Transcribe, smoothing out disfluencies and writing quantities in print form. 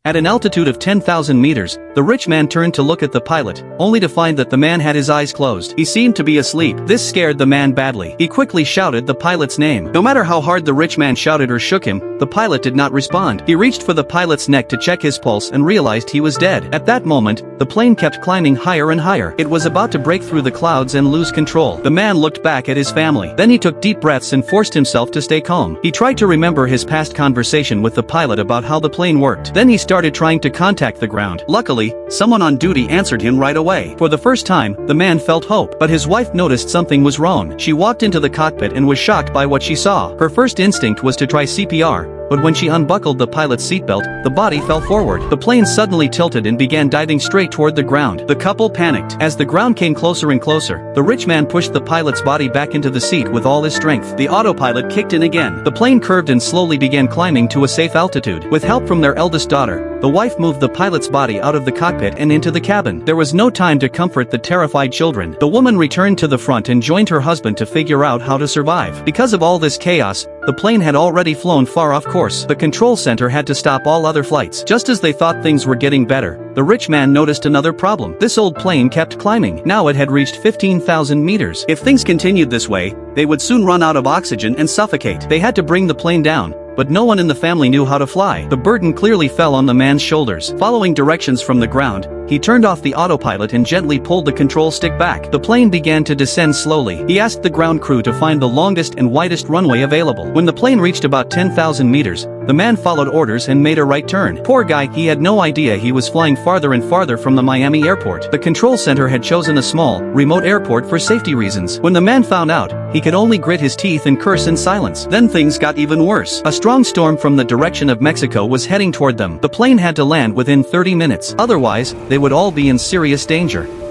At an altitude of 10,000 meters, the rich man turned to look at the pilot, only to find that the man had his eyes closed. He seemed to be asleep. This scared the man badly. He quickly shouted the pilot's name. No matter how hard the rich man shouted or shook him, the pilot did not respond. He reached for the pilot's neck to check his pulse and realized he was dead. At that moment, the plane kept climbing higher and higher. It was about to break through the clouds and lose control. The man looked back at his family. Then he took deep breaths and forced himself to stay calm. He tried to remember his past conversation with the pilot about how the plane worked. Then he started trying to contact the ground. Luckily, someone on duty answered him right away. For the first time, the man felt hope. But his wife noticed something was wrong. She walked into the cockpit and was shocked by what she saw. Her first instinct was to try CPR. But when she unbuckled the pilot's seatbelt, the body fell forward. The plane suddenly tilted and began diving straight toward the ground. The couple panicked. As the ground came closer and closer, the rich man pushed the pilot's body back into the seat with all his strength. The autopilot kicked in again. The plane curved and slowly began climbing to a safe altitude. With help from their eldest daughter, the wife moved the pilot's body out of the cockpit and into the cabin. There was no time to comfort the terrified children. The woman returned to the front and joined her husband to figure out how to survive. Because of all this chaos, the plane had already flown far off course. The control center had to stop all other flights. Just as they thought things were getting better, the rich man noticed another problem. This old plane kept climbing. Now it had reached 15,000 meters. If things continued this way, they would soon run out of oxygen and suffocate. They had to bring the plane down, but no one in the family knew how to fly. The burden clearly fell on the man's shoulders. Following directions from the ground, he turned off the autopilot and gently pulled the control stick back. The plane began to descend slowly. He asked the ground crew to find the longest and widest runway available. When the plane reached about 10,000 meters, the man followed orders and made a right turn. Poor guy, he had no idea he was flying farther and farther from the Miami airport. The control center had chosen a small, remote airport for safety reasons. When the man found out, he could only grit his teeth and curse in silence. Then things got even worse. A strong storm from the direction of Mexico was heading toward them. The plane had to land within 30 minutes. Otherwise, they would all be in serious danger.